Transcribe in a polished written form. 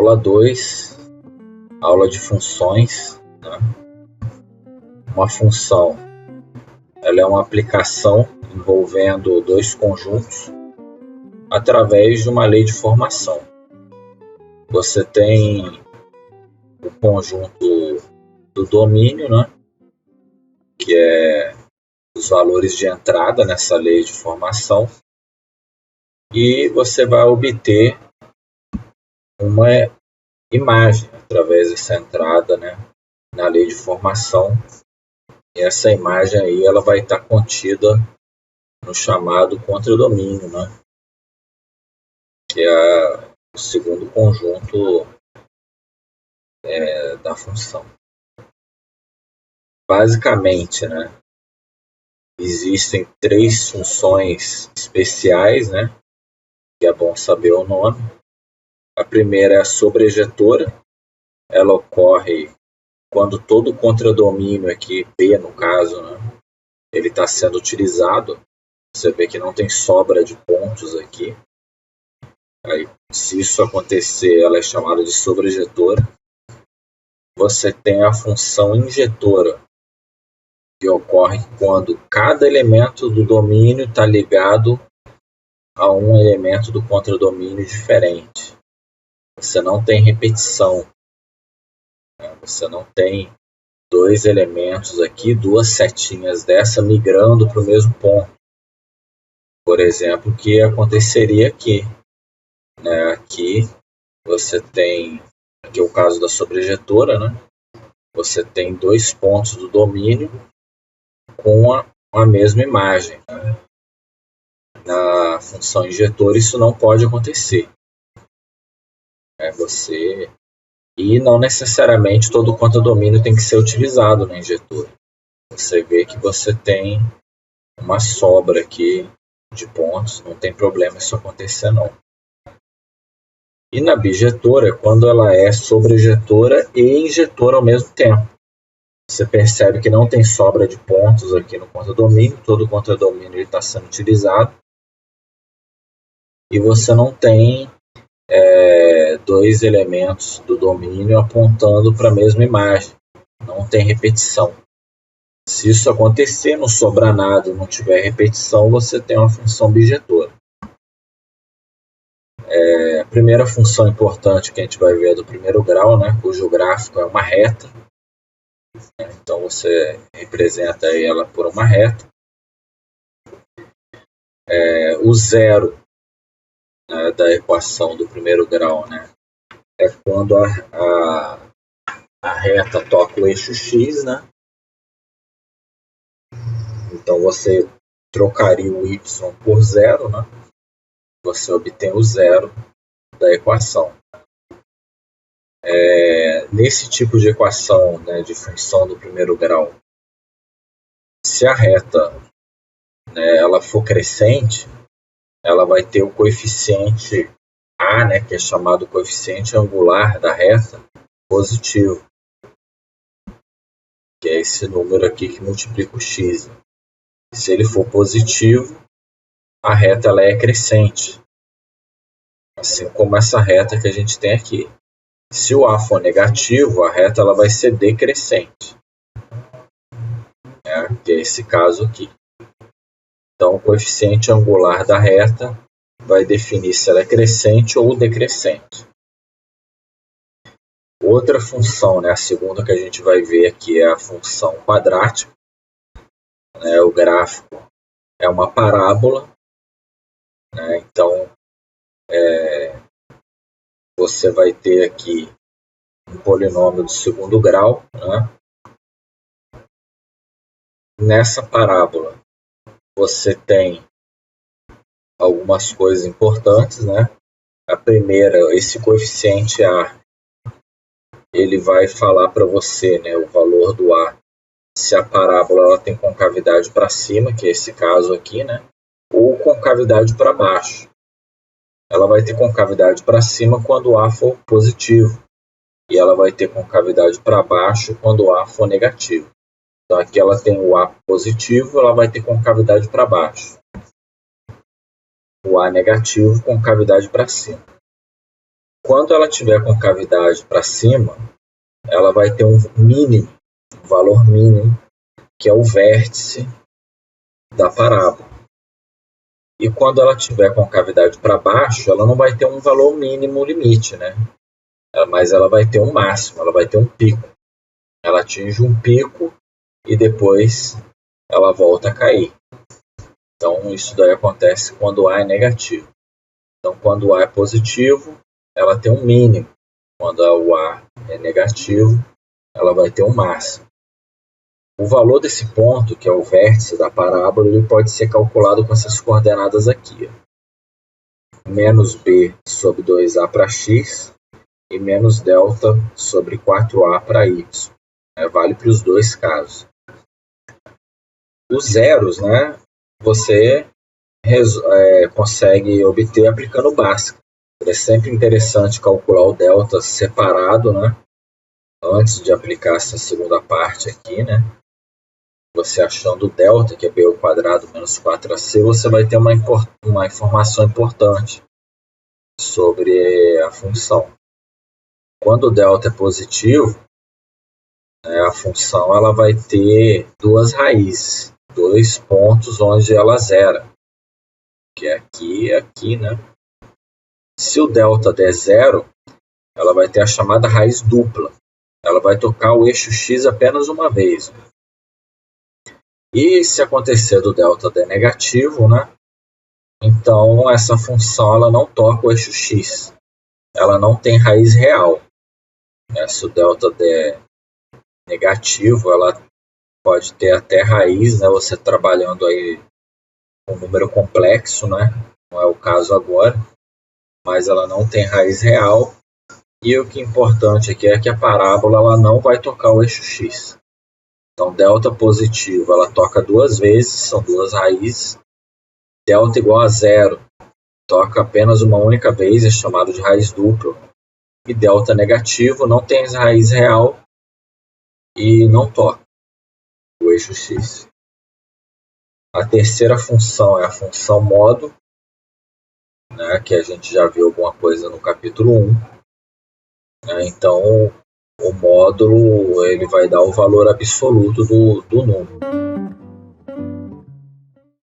aula 2, aula de funções, né? Uma função, ela é uma aplicação envolvendo dois conjuntos através de uma lei de formação. Você tem o conjunto do domínio, né? Que é os valores de entrada nessa lei de formação, e você vai obter uma imagem através dessa entrada, né, na lei de formação, e essa imagem aí ela vai estar contida no chamado contradomínio, né, que é o segundo conjunto da função. Basicamente, né, existem três funções especiais, né, que é bom saber o nome. A primeira é a sobrejetora. Ela ocorre quando todo o contradomínio aqui, P no caso, né, ele está sendo utilizado. Você vê que não tem sobra de pontos aqui. Aí, se isso acontecer, ela é chamada de sobrejetora. Você tem a função injetora, que ocorre quando cada elemento do domínio está ligado a um elemento do contradomínio diferente. Você não tem repetição. Você não tem dois elementos aqui, duas setinhas dessa migrando para o mesmo ponto. Por exemplo, o que aconteceria aqui. Né? Aqui você tem, aqui é o caso da sobrejetora, né? Você tem dois pontos do domínio com a mesma imagem. Né? Na função injetora isso não pode acontecer. E não necessariamente todo o contradomínio tem que ser utilizado na injetora. Você vê que você tem uma sobra aqui de pontos, não tem problema isso acontecer não. E na bijetora é quando ela é sobrejetora e injetora ao mesmo tempo. Você percebe que não tem sobra de pontos aqui no contradomínio, todo o contradomínio está sendo utilizado. E você não tem dois elementos do domínio apontando para a mesma imagem. Não tem repetição. Se isso acontecer, não sobrar nada e não tiver repetição, você tem uma função bijetora. A primeira função importante que a gente vai ver é do primeiro grau, né, cujo gráfico é uma reta. Então você representa ela por uma reta. O zero, né, da equação do primeiro grau, né, é quando a reta toca o eixo x, né? Então você trocaria o y por zero, né? Você obtém o zero da equação. Nesse tipo de equação, né, de função do primeiro grau, se a reta, né, ela for crescente, ela vai ter o coeficiente A, né, que é chamado coeficiente angular da reta, positivo, que é esse número aqui que multiplica o x. Se ele for positivo, a reta ela é crescente, assim como essa reta que a gente tem aqui. Se o A for negativo, a reta ela vai ser decrescente, né? Que é esse caso aqui. Então, o coeficiente angular da reta vai definir se ela é crescente ou decrescente. Outra função, né, a segunda que a gente vai ver aqui é a função quadrática. Né? O gráfico é uma parábola. Né? Então, você vai ter aqui um polinômio do segundo grau. Né? Nessa parábola, você tem algumas coisas importantes. Né? A primeira, esse coeficiente A, ele vai falar para você, né, o valor do A, se a parábola ela tem concavidade para cima, que é esse caso aqui, né, ou concavidade para baixo. Ela vai ter concavidade para cima quando o A for positivo, e ela vai ter concavidade para baixo quando o A for negativo. Então aqui ela tem o A positivo, ela vai ter concavidade para baixo. O A negativo, concavidade para cima. Quando ela tiver com cavidade para cima, ela vai ter um valor mínimo, que é o vértice da parábola. E quando ela tiver com cavidade para baixo, ela não vai ter um valor mínimo limite, né? Mas ela vai ter um máximo, ela vai ter um pico. Ela atinge um pico e depois ela volta a cair. Então, isso daí acontece quando A é negativo. Então, quando o A é positivo, ela tem um mínimo. Quando o A é negativo, ela vai ter um máximo. O valor desse ponto, que é o vértice da parábola, ele pode ser calculado com essas coordenadas aqui. Menos B sobre 2A para x e menos delta sobre 4A para y. Vale para os dois casos. Os zeros, né, você consegue obter aplicando o Bhaskara. É sempre interessante calcular o delta separado, né, antes de aplicar essa segunda parte aqui, né. Você achando o delta, que é b ao quadrado menos 4ac, você vai ter uma informação importante sobre a função. Quando o delta é positivo, a função ela vai ter duas raízes, dois pontos onde ela zera, que é aqui e aqui, né? Se o delta der zero, ela vai ter a chamada raiz dupla. Ela vai tocar o eixo x apenas uma vez. E se acontecer do delta der negativo, né? Então essa função ela não toca o eixo x. Ela não tem raiz real. Se o delta der negativo, ela pode ter até raiz, né? Você trabalhando aí com um número complexo, né? Não é o caso agora, mas ela não tem raiz real. E o que é importante aqui é que a parábola ela não vai tocar o eixo x. Então, delta positivo, ela toca duas vezes, são duas raízes. Delta igual a zero, toca apenas uma única vez, é chamado de raiz dupla. E delta negativo não tem raiz real e não toca o eixo x. A terceira função é a função modo, né, que a gente já viu alguma coisa no capítulo 1. Então, o módulo ele vai dar o valor absoluto do número.